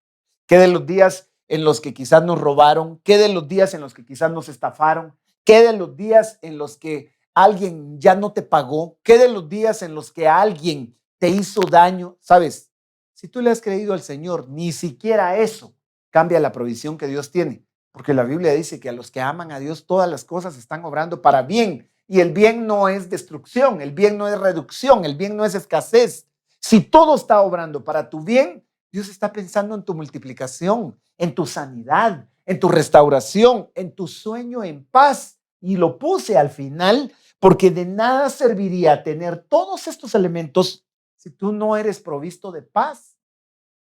¿Qué de los días en los que quizás nos robaron? ¿Qué de los días en los que quizás nos estafaron? ¿Qué de los días en los que alguien ya no te pagó? ¿Qué de los días en los que alguien te hizo daño? ¿Sabes? Si tú le has creído al Señor, ni siquiera eso cambia la provisión que Dios tiene, porque la Biblia dice que a los que aman a Dios todas las cosas están obrando para bien Y el bien no es destrucción, el bien no es reducción, el bien no es escasez. Si todo está obrando para tu bien, Dios está pensando en tu multiplicación, en tu sanidad, en tu restauración, en tu sueño en paz. Y lo puse al final porque de nada serviría tener todos estos elementos si tú no eres provisto de paz.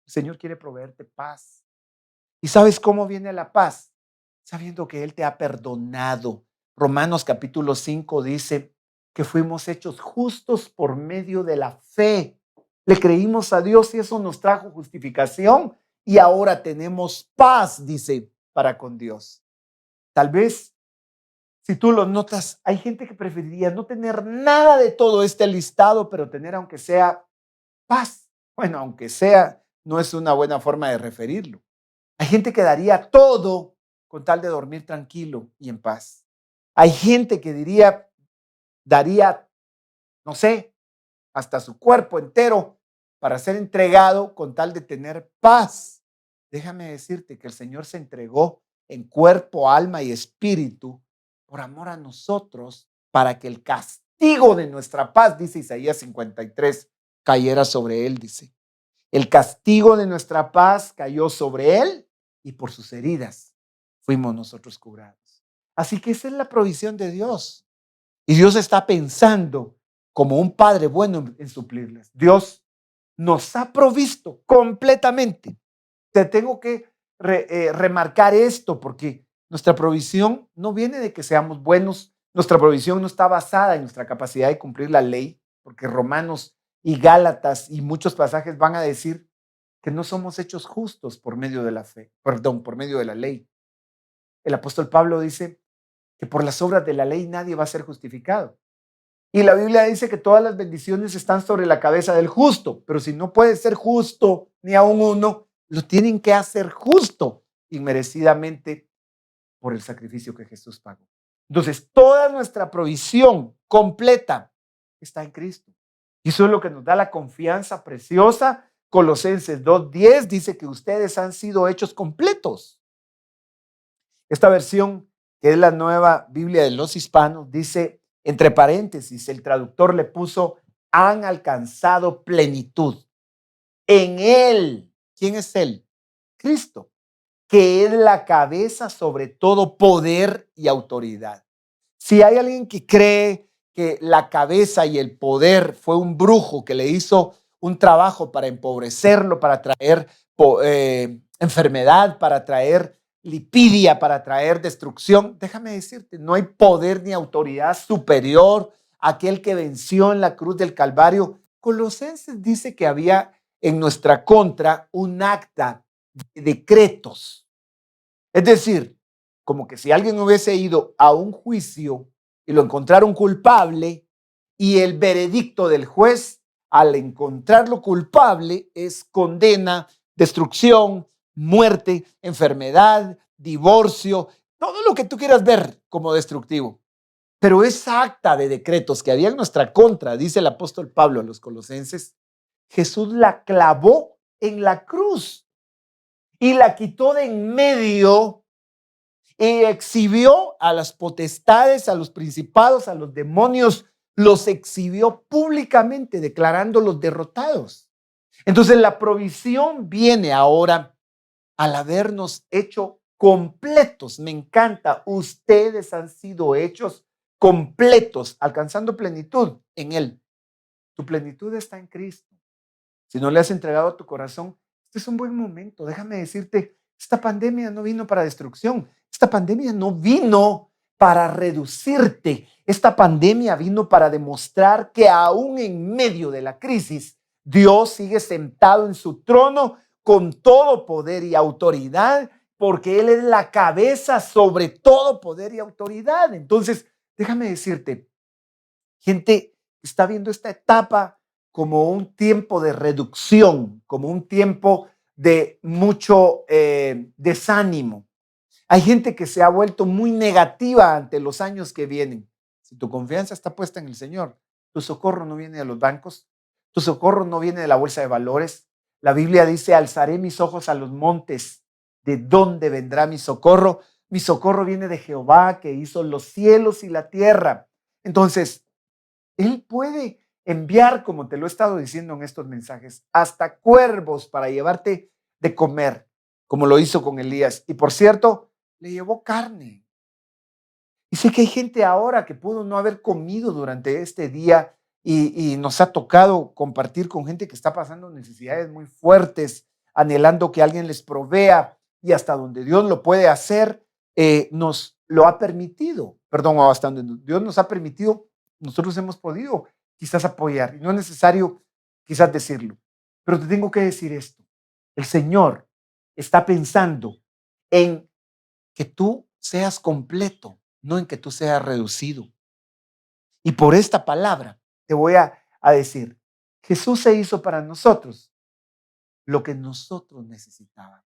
El Señor quiere proveerte paz. ¿Y sabes cómo viene la paz? Sabiendo que Él te ha perdonado. Romanos capítulo 5 dice que fuimos hechos justos por medio de la fe. Le creímos a Dios y eso nos trajo justificación y ahora tenemos paz, dice, para con Dios. Tal vez, si tú lo notas, hay gente que preferiría no tener nada de todo este listado, pero tener aunque sea paz. Bueno, aunque sea, no es una buena forma de referirlo. Hay gente que daría todo con tal de dormir tranquilo y en paz. Hay gente que daría, no sé, hasta su cuerpo entero para ser entregado con tal de tener paz. Déjame decirte que el Señor se entregó en cuerpo, alma y espíritu por amor a nosotros para que el castigo de nuestra paz, dice Isaías 53, cayera sobre él, dice. El castigo de nuestra paz cayó sobre él y por sus heridas fuimos nosotros curados. Así que esa es la provisión de Dios. Y Dios está pensando como un padre bueno en suplirles. Dios nos ha provisto completamente. Te tengo que remarcar esto porque nuestra provisión no viene de que seamos buenos. Nuestra provisión no está basada en nuestra capacidad de cumplir la ley, porque Romanos y Gálatas y muchos pasajes van a decir que no somos hechos justos por medio de la fe, perdón, por medio de la ley. El apóstol Pablo dice que por las obras de la ley nadie va a ser justificado. Y la Biblia dice que todas las bendiciones están sobre la cabeza del justo, pero si no puede ser justo ni aún uno, lo tienen que hacer justo inmerecidamente por el sacrificio que Jesús pagó. Entonces, toda nuestra provisión completa está en Cristo. Y eso es lo que nos da la confianza preciosa. Colosenses 2:10 dice que ustedes han sido hechos completos. Esta versión, que es la nueva Biblia de los hispanos, dice, entre paréntesis, el traductor le puso, han alcanzado plenitud. En Él, ¿quién es Él? Cristo, que es la cabeza sobre todo poder y autoridad. Si hay alguien que cree que la cabeza y el poder fue un brujo que le hizo un trabajo para empobrecerlo, para traer enfermedad, para traer lipidia, para traer destrucción, déjame decirte, no hay poder ni autoridad superior a aquel que venció en la cruz del Calvario. Colosenses dice que había en nuestra contra un acta de decretos. Es decir, como que si alguien hubiese ido a un juicio y lo encontraron culpable y el veredicto del juez al encontrarlo culpable es condena, destrucción, muerte, enfermedad, divorcio, todo lo que tú quieras ver como destructivo. Pero esa acta de decretos que había en nuestra contra, dice el apóstol Pablo a los colosenses, Jesús la clavó en la cruz y la quitó de en medio y exhibió a las potestades, a los principados, a los demonios, los exhibió públicamente, declarándolos derrotados. Entonces la provisión viene ahora al habernos hecho completos. Me encanta, ustedes han sido hechos completos, alcanzando plenitud en Él. Tu plenitud está en Cristo. Si no le has entregado tu corazón, este es un buen momento. Déjame decirte, esta pandemia no vino para destrucción. Esta pandemia no vino para reducirte. Esta pandemia vino para demostrar que aún en medio de la crisis, Dios sigue sentado en su trono con todo poder y autoridad, porque Él es la cabeza sobre todo poder y autoridad. Entonces, déjame decirte, gente que está viendo esta etapa como un tiempo de reducción, como un tiempo de mucho desánimo. Hay gente que se ha vuelto muy negativa ante los años que vienen. Si tu confianza está puesta en el Señor, tu socorro no viene de los bancos, tu socorro no viene de la bolsa de valores. La Biblia dice, alzaré mis ojos a los montes. ¿De dónde vendrá mi socorro? Mi socorro viene de Jehová, que hizo los cielos y la tierra. Entonces, Él puede enviar, como te lo he estado diciendo en estos mensajes, hasta cuervos para llevarte de comer, como lo hizo con Elías. Y por cierto, le llevó carne. Y sé que hay gente ahora que pudo no haber comido durante este día y nos ha tocado compartir con gente que está pasando necesidades muy fuertes, anhelando que alguien les provea y hasta donde Dios lo puede hacer, nos lo ha permitido, perdón, hasta donde Dios nos ha permitido, nosotros hemos podido quizás apoyar. Y no es necesario quizás decirlo, pero te tengo que decir esto. El Señor está pensando en que tú seas completo, no en que tú seas reducido. Y por esta palabra te voy a decir, Jesús se hizo para nosotros lo que nosotros necesitábamos.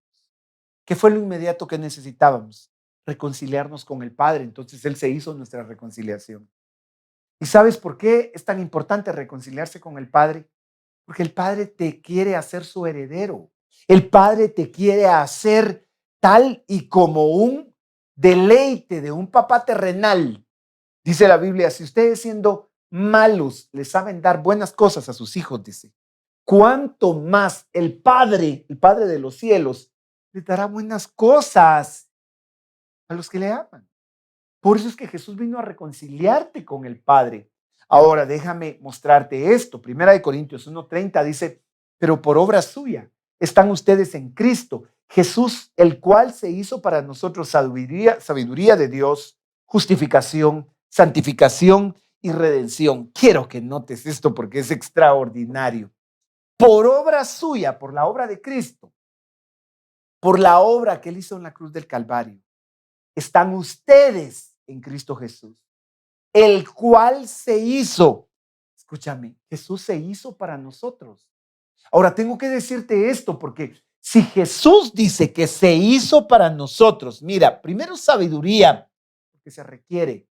¿Qué fue lo inmediato que necesitábamos? Reconciliarnos con el Padre. Entonces Él se hizo nuestra reconciliación. ¿Y sabes por qué es tan importante reconciliarse con el Padre? Porque el Padre te quiere hacer su heredero. El Padre te quiere hacer tal y como un deleite de un papá terrenal. Dice la Biblia, si ustedes siendo malos les saben dar buenas cosas a sus hijos, dice, cuánto más el Padre de los cielos, les dará buenas cosas a los que le aman. Por eso es que Jesús vino a reconciliarte con el Padre. Ahora déjame mostrarte esto. Primera de Corintios 1:30 dice, pero por obra suya están ustedes en Cristo, Jesús, el cual se hizo para nosotros sabiduría de Dios, justificación, santificación y redención. Quiero que notes esto porque es extraordinario. Por obra suya, por la obra de Cristo, por la obra que Él hizo en la cruz del Calvario, están ustedes en Cristo Jesús, el cual se hizo, escúchame, Jesús se hizo para nosotros. Ahora tengo que decirte esto porque si Jesús dice que se hizo para nosotros, mira, primero sabiduría, porque se requiere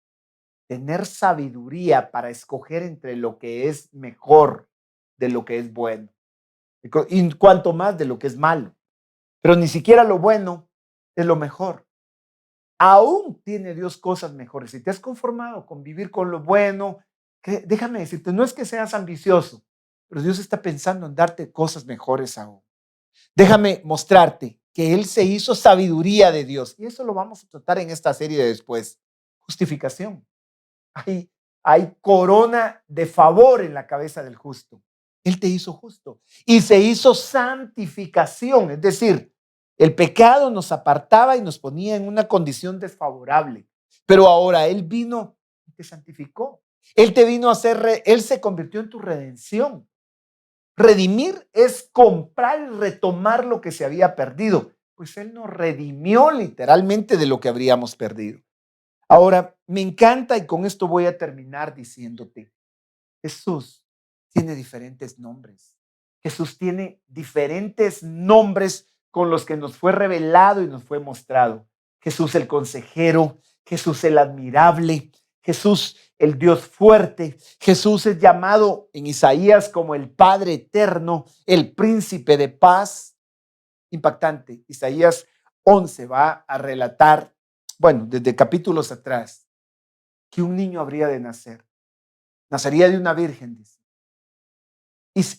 tener sabiduría para escoger entre lo que es mejor de lo que es bueno, y cuanto más de lo que es malo, pero ni siquiera lo bueno es lo mejor. Aún tiene Dios cosas mejores. Si te has conformado con vivir con lo bueno, déjame decirte, no es que seas ambicioso, pero Dios está pensando en darte cosas mejores aún. Déjame mostrarte que Él se hizo sabiduría de Dios. Y eso lo vamos a tratar en esta serie de después. Justificación. Hay, hay corona de favor en la cabeza del justo. Él te hizo justo. Y se hizo santificación, es decir, el pecado nos apartaba y nos ponía en una condición desfavorable. Pero ahora Él vino y te santificó. Él te vino a hacer, Él se convirtió en tu redención. Redimir es comprar y retomar lo que se había perdido. Pues Él nos redimió literalmente de lo que habríamos perdido. Ahora, me encanta y con esto voy a terminar diciéndote, Jesús tiene diferentes nombres. Jesús tiene diferentes nombres con los que nos fue revelado y nos fue mostrado. Jesús el consejero, Jesús el admirable, Jesús el Dios fuerte. Jesús es llamado en Isaías como el Padre eterno, el príncipe de paz. Impactante. Isaías 11 va a relatar, bueno, desde capítulos atrás, que un niño habría de nacer. Nacería de una virgen, dice.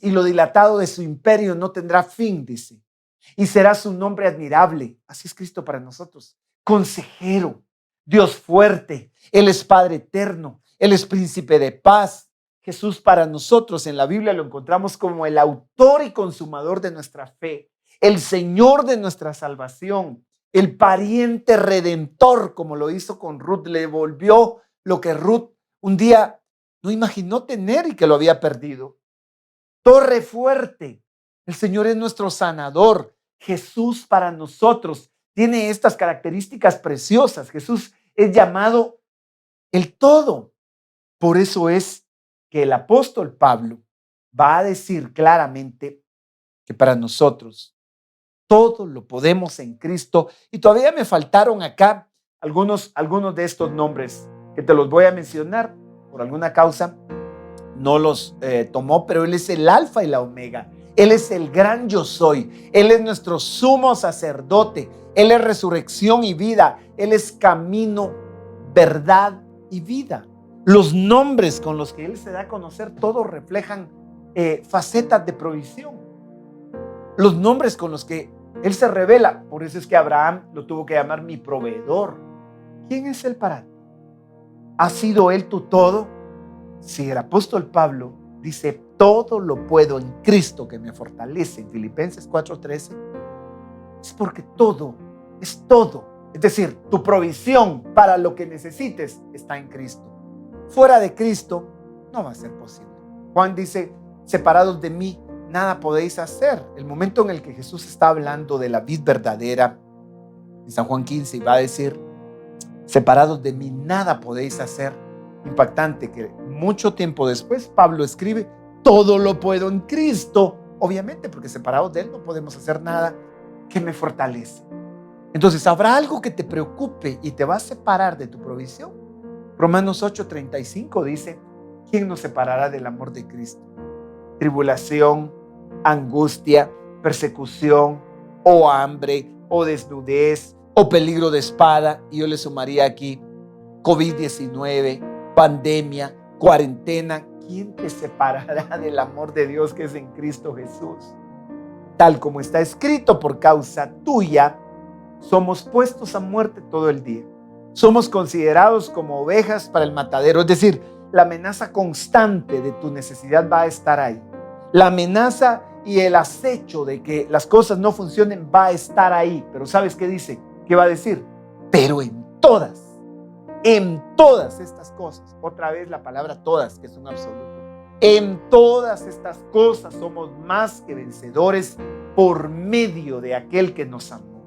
Y lo dilatado de su imperio no tendrá fin, dice. Y será su nombre admirable. Así es Cristo para nosotros. Consejero, Dios fuerte. Él es Padre eterno. Él es príncipe de paz. Jesús para nosotros en la Biblia lo encontramos como el autor y consumador de nuestra fe. El Señor de nuestra salvación. El pariente redentor, como lo hizo con Ruth. Le devolvió lo que Ruth un día no imaginó tener y que lo había perdido. Torre fuerte. El Señor es nuestro sanador. Jesús para nosotros tiene estas características preciosas. Jesús es llamado el todo. Por eso es que el apóstol Pablo va a decir claramente que para nosotros todo lo podemos en Cristo. Y todavía me faltaron acá algunos de estos nombres que te los voy a mencionar por alguna causa. No los tomó, pero Él es el alfa y la omega. Él es el gran yo soy. Él es nuestro sumo sacerdote. Él es resurrección y vida. Él es camino, verdad y vida. Los nombres con los que Él se da a conocer, todos reflejan facetas de provisión. Los nombres con los que Él se revela, por eso es que Abraham lo tuvo que llamar mi proveedor. ¿Quién es Él para ti? ¿Ha sido Él tu todo? Si el apóstol Pablo dice, todo lo puedo en Cristo que me fortalece, en Filipenses 4:13, es porque todo es todo. Es decir, tu provisión para lo que necesites está en Cristo. Fuera de Cristo no va a ser posible. Juan dice, separados de mí, nada podéis hacer. El momento en el que Jesús está hablando de la vid verdadera, en San Juan 15, va a decir, separados de mí, nada podéis hacer. Impactante que mucho tiempo después Pablo escribe, todo lo puedo en Cristo. Obviamente, porque separados de Él no podemos hacer nada, que me fortalece. Entonces, ¿habrá algo que te preocupe y te va a separar de tu provisión? Romanos 8:35 dice, ¿quién nos separará del amor de Cristo? Tribulación, angustia, persecución, o hambre, o desnudez, o peligro de espada. Y yo le sumaría aquí, COVID-19, pandemia, cuarentena. ¿Quién te separará del amor de Dios que es en Cristo Jesús? Tal como está escrito, por causa tuya, somos puestos a muerte todo el día. Somos considerados como ovejas para el matadero. Es decir, la amenaza constante de tu necesidad va a estar ahí. La amenaza y el acecho de que las cosas no funcionen va a estar ahí. Pero ¿sabes qué dice? ¿Qué va a decir? Pero en todas estas cosas, otra vez la palabra todas, que es un absoluto. En todas estas cosas somos más que vencedores por medio de aquel que nos amó.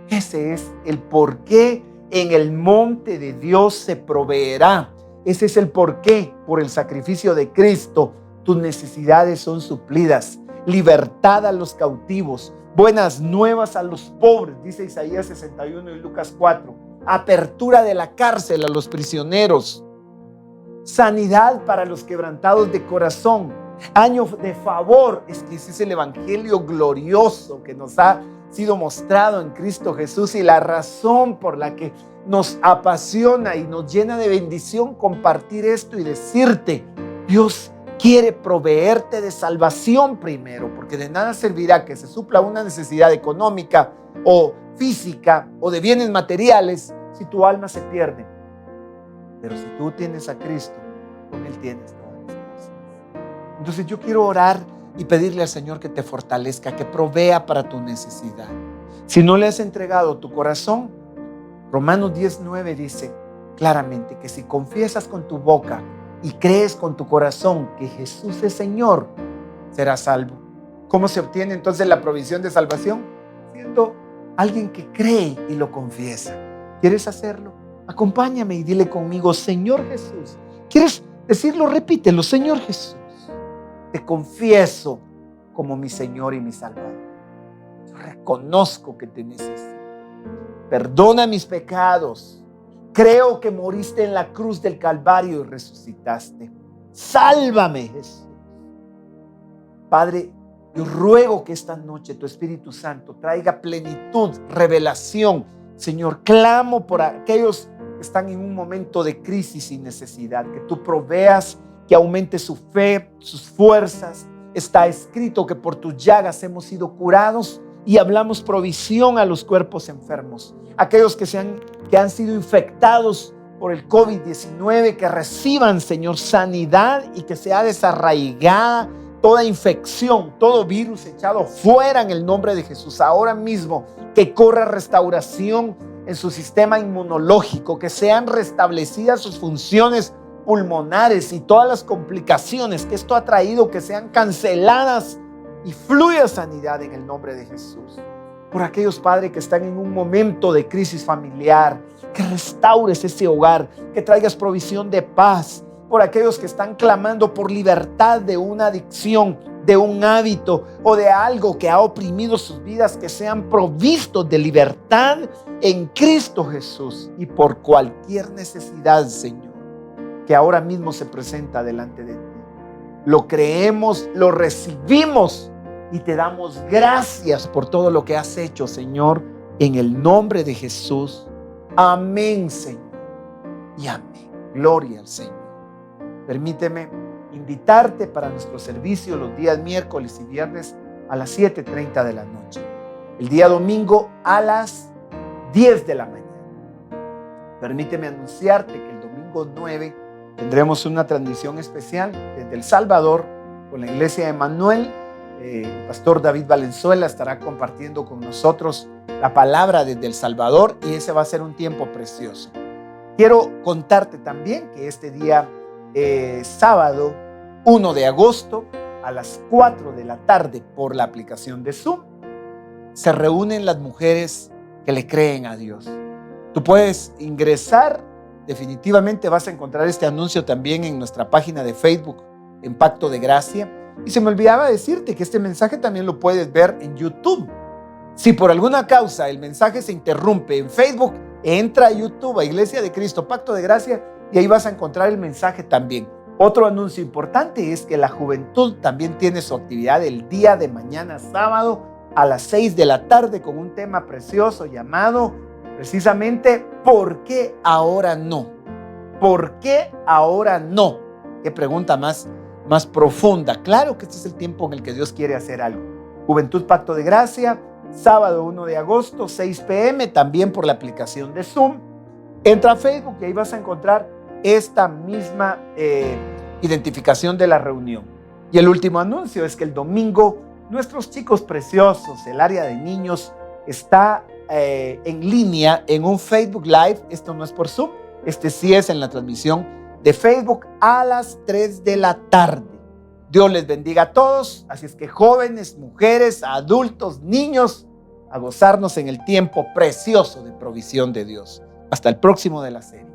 Ese es el por qué en el monte de Dios se proveerá. Ese es el por qué, por el sacrificio de Cristo, tus necesidades son suplidas. Libertad a los cautivos, buenas nuevas a los pobres, dice Isaías 61 y Lucas 4. Apertura de la cárcel a los prisioneros. Sanidad para los quebrantados de corazón. Año de favor. Es que ese es el evangelio glorioso que nos ha sido mostrado en Cristo Jesús y la razón por la que nos apasiona y nos llena de bendición compartir esto y decirte, Dios quiere proveerte de salvación primero, porque de nada servirá que se supla una necesidad económica o física o de bienes materiales si tu alma se pierde. Pero si tú tienes a Cristo, con Él tienes todas las cosas. Entonces yo quiero orar y pedirle al Señor que te fortalezca, que provea para tu necesidad. Si no le has entregado tu corazón, Romanos 10:9 dice claramente que si confiesas con tu boca y crees con tu corazón que Jesús es Señor, serás salvo. ¿Cómo se obtiene entonces la provisión de salvación? Siendo alguien que cree y lo confiesa. ¿Quieres hacerlo? Acompáñame y dile conmigo, Señor Jesús. ¿Quieres decirlo? Repítelo, Señor Jesús. Te confieso como mi Señor y mi Salvador. Yo reconozco que te necesito. Perdona mis pecados. Creo que moriste en la cruz del Calvario y resucitaste. Sálvame, Jesús. Padre, yo ruego que esta noche tu Espíritu Santo traiga plenitud, revelación. Señor, clamo por aquellos que están en un momento de crisis y necesidad, que tú proveas, que aumente su fe, sus fuerzas. Está escrito que por tus llagas hemos sido curados y hablamos provisión a los cuerpos enfermos. Aquellos que han sido infectados por el COVID-19, que reciban, Señor, sanidad y que sea desarraigada toda infección, todo virus echado fuera en el nombre de Jesús. Ahora mismo que corra restauración en su sistema inmunológico, que sean restablecidas sus funciones pulmonares y todas las complicaciones que esto ha traído, que sean canceladas y fluya sanidad en el nombre de Jesús. Por aquellos, Padre, que están en un momento de crisis familiar, que restaures ese hogar, que traigas provisión de paz. Por aquellos que están clamando por libertad de una adicción, de un hábito o de algo que ha oprimido sus vidas, que sean provistos de libertad en Cristo Jesús. Y por cualquier necesidad, Señor, que ahora mismo se presenta delante de ti, lo creemos, lo recibimos y te damos gracias por todo lo que has hecho, Señor, en el nombre de Jesús. Amén, Señor, y amén. Gloria al Señor. permíteme invitarte para nuestro servicio los días miércoles y viernes a las 7:30 de la noche. El día domingo a las 10 de la mañana. Permíteme anunciarte que el domingo 9 tendremos una transmisión especial desde El Salvador con la iglesia de Emmanuel. El pastor David Valenzuela estará compartiendo con nosotros la palabra desde El Salvador y ese va a ser un tiempo precioso. Quiero contarte también que este día, sábado 1 de agosto, a las 4 de la tarde por la aplicación de Zoom, se reúnen las mujeres que le creen a Dios. Tú puedes ingresar, definitivamente vas a encontrar este anuncio también en nuestra página de Facebook, en Pacto de Gracia. Y se me olvidaba decirte que este mensaje también lo puedes ver en YouTube. Si por alguna causa el mensaje se interrumpe en Facebook, entra a YouTube, a Iglesia de Cristo, Pacto de Gracia, y ahí vas a encontrar el mensaje también. Otro anuncio importante es que la juventud también tiene su actividad el día de mañana, sábado, a las 6 de la tarde, con un tema precioso llamado precisamente ¿por qué ahora no? ¿Por qué ahora no? Qué pregunta más profunda. Claro que este es el tiempo en el que Dios quiere hacer algo. Juventud Pacto de Gracia, sábado 1 de agosto, 6 p.m., también por la aplicación de Zoom. Entra a Facebook y ahí vas a encontrar esta misma identificación de la reunión. Y el último anuncio es que el domingo nuestros chicos preciosos, el área de niños, está en línea en un Facebook Live. Esto no es por Zoom, este sí es en la transmisión de Facebook a las 3 de la tarde. Dios les bendiga a todos. Así es que jóvenes, mujeres, adultos, niños, a gozarnos en el tiempo precioso de provisión de Dios. Hasta el próximo de la cena.